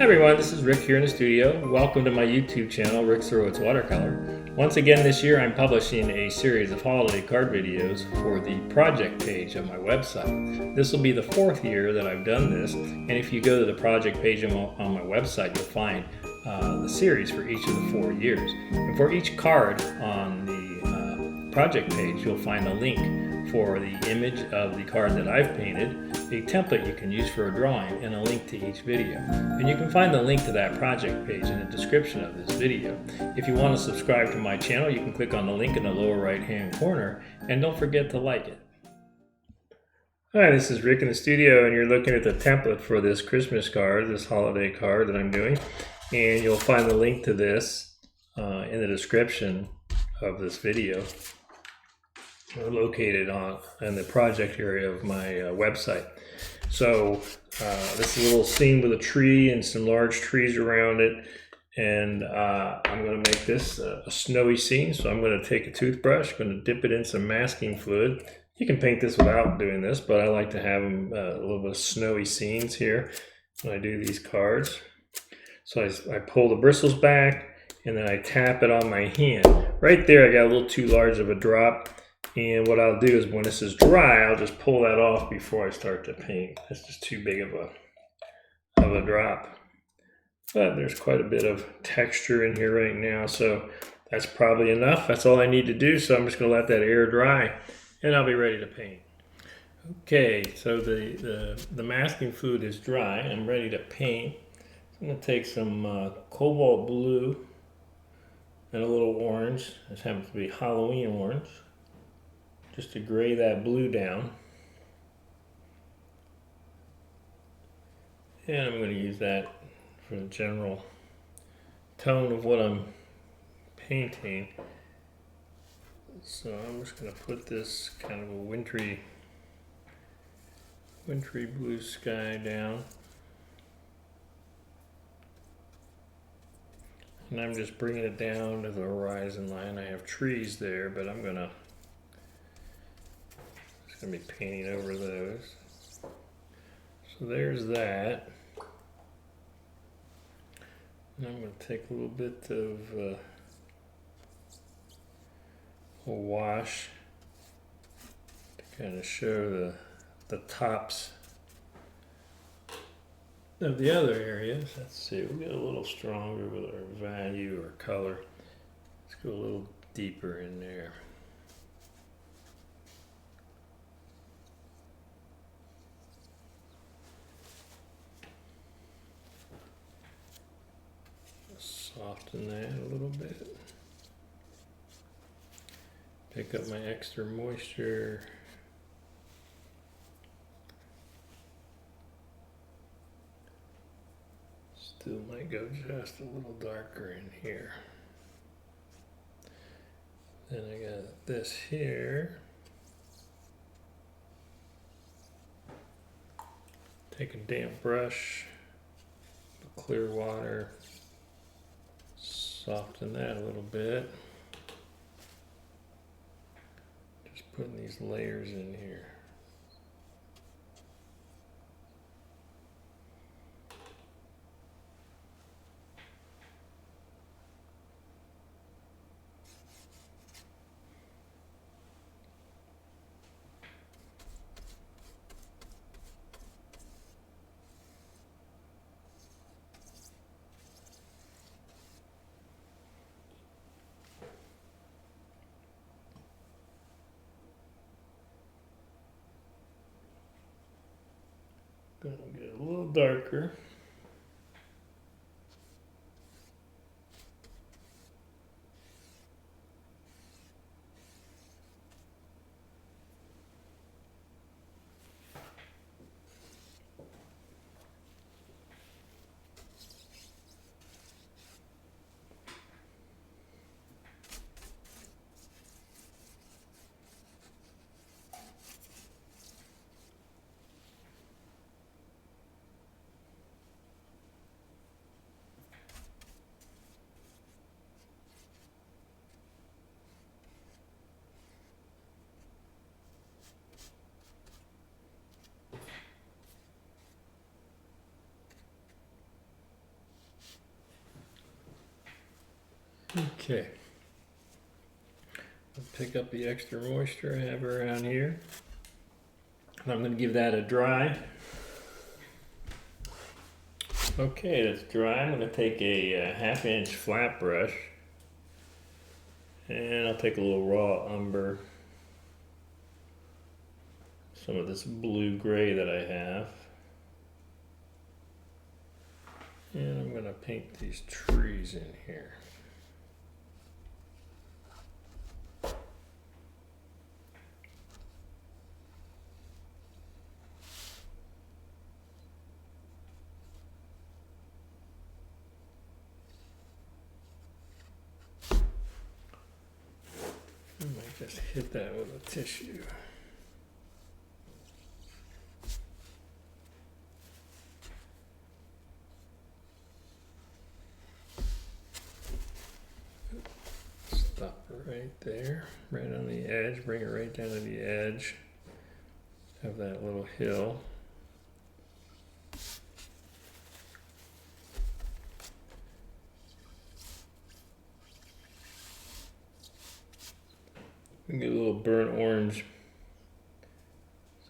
Hi everyone, this is Rick here in the studio. Welcome to my YouTube channel, Rick Surowicz Watercolor. Once again this year I'm publishing a series of holiday card videos for the project page of my website. This will be the fourth year that I've done this, and if you go to the project page on my website you'll find the series for each of the 4 years. And for each card on the project page you'll find a link for the image of the card that I've painted, a template you can use for a drawing, and a link to each video. And you can find the link to that project page in the description of this video. If you want to subscribe to my channel, you can click on the link in the lower right hand corner, and don't forget to like it. Hi, this is Rick in the studio, and you're looking at the template for this Christmas card, this holiday card that I'm doing. And you'll find the link to this in the description of this video. Located in the project area of my website. So this is a little scene with a tree and some large trees around it, and I'm going to make this a snowy scene. So I'm going to take a toothbrush, going to dip it in some masking fluid. You can paint this without doing this, but I like to have them a little bit of snowy scenes here when I do these cards. So I pull the bristles back and then I tap it on my hand. Right there I got a little too large of a drop. And what I'll do is when this is dry, I'll just pull that off before I start to paint. That's just too big of a drop. But there's quite a bit of texture in here right now, so that's probably enough. That's all I need to do, so I'm just going to let that air dry, and I'll be ready to paint. Okay, so the masking fluid is dry. I'm ready to paint. I'm going to take some cobalt blue and a little orange. This happens to be Halloween orange. Just to gray that blue down. And I'm going to use that for the general tone of what I'm painting. So I'm just going to put this kind of a wintry blue sky down. And I'm just bringing it down to the horizon line. I have trees there, but I'm going to be painting over those. So there's that. And I'm going to take a little bit of a wash to kind of show the tops of the other areas. Let's see, we'll get a little stronger with our value or color. Let's go a little deeper in there. Soften that a little bit. Pick up my extra moisture. Still might go just a little darker in here. Then I got this here. Take a damp brush, clear water. Soften that a little bit. Just putting these layers in here. Gonna get a little darker. Okay. I'll pick up the extra moisture I have around here. And I'm going to give that a dry. Okay, that's dry. I'm going to take a 1/2 inch flat brush and I'll take a little raw umber, some of this blue gray that I have, and I'm going to paint these trees in here. I might just hit that with a tissue. Stop it right there, right on the edge, bring it right down to the edge of that little hill. We get a little burnt orange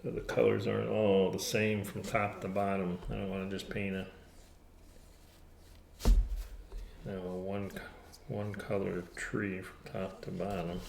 so the colors aren't all the same from top to bottom. I don't want to just paint a one color tree from top to bottom.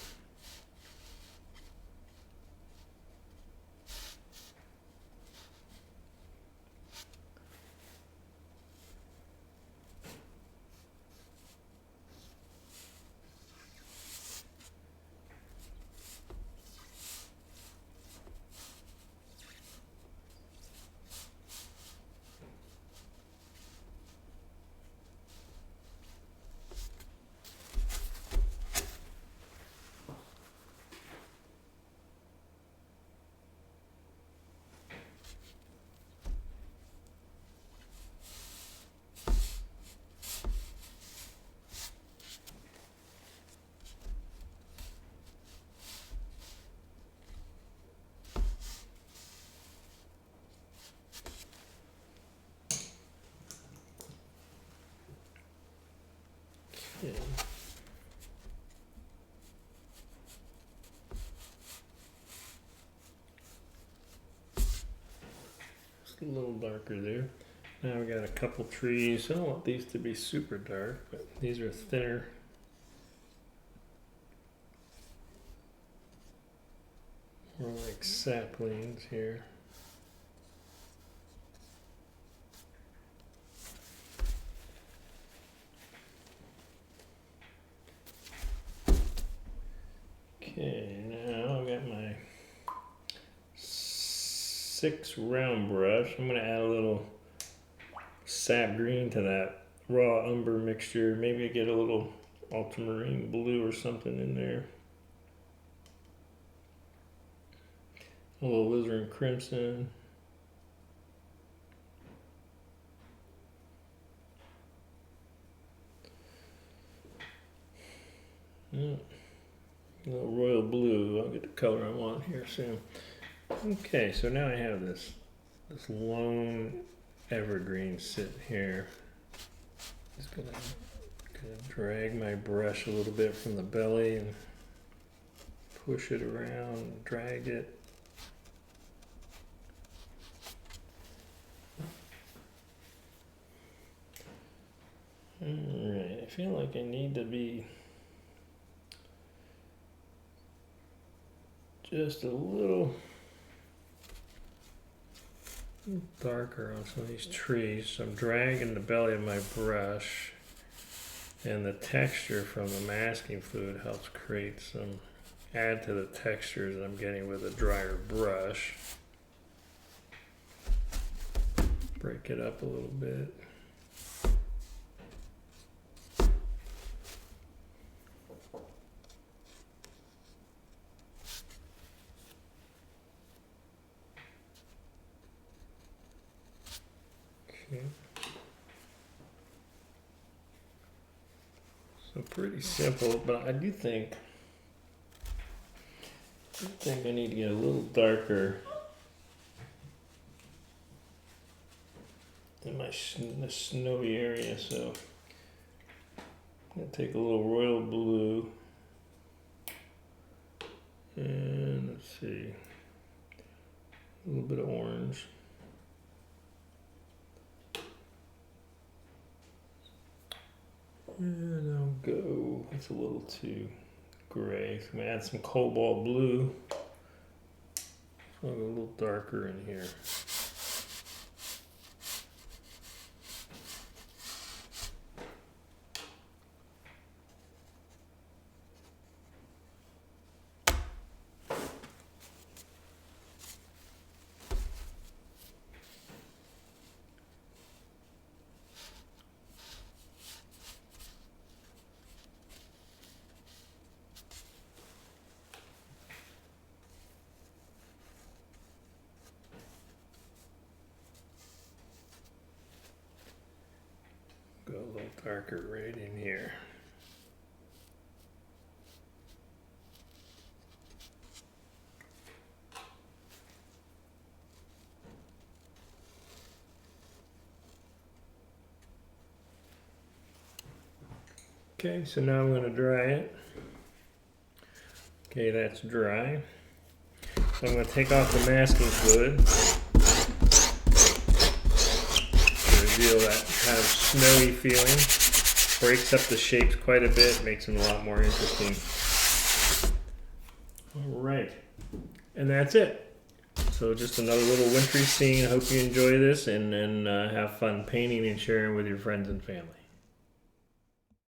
Yeah. Just a little darker there. Now we got a couple trees. I don't want these to be super dark, but these are thinner. More like saplings here. Okay, now I've got my 6 round brush. I'm going to add a little sap green to that raw umber mixture. Maybe I get a little ultramarine blue or something in there. A little alizarin crimson. Yeah. A little royal blue. I'll get the color I want here soon. Okay, so now I have this lone evergreen sitting here. Just gonna drag my brush a little bit from the belly and push it around, drag it. Alright, I feel like I need to be just a little darker on some of these trees. So I'm dragging the belly of my brush, and the texture from the masking fluid helps create some, add to the textures that I'm getting with a drier brush. Break it up a little bit. Okay. So pretty simple, but I do think I need to get a little darker in the snowy area. So I'm gonna take a little royal blue and let's see, a little bit of orange. And I'll go, it's a little too gray, so I'm gonna add some cobalt blue. So I'll go a little darker in here. Go a little darker right in here. Okay, so now I'm going to dry it. Okay, that's dry. So I'm going to take off the masking fluid to reveal that kind of snowy feeling. Breaks up the shapes quite a bit, makes them a lot more interesting. All right, and that's it. So just another little wintry scene. I hope you enjoy this and have fun painting and sharing with your friends and family.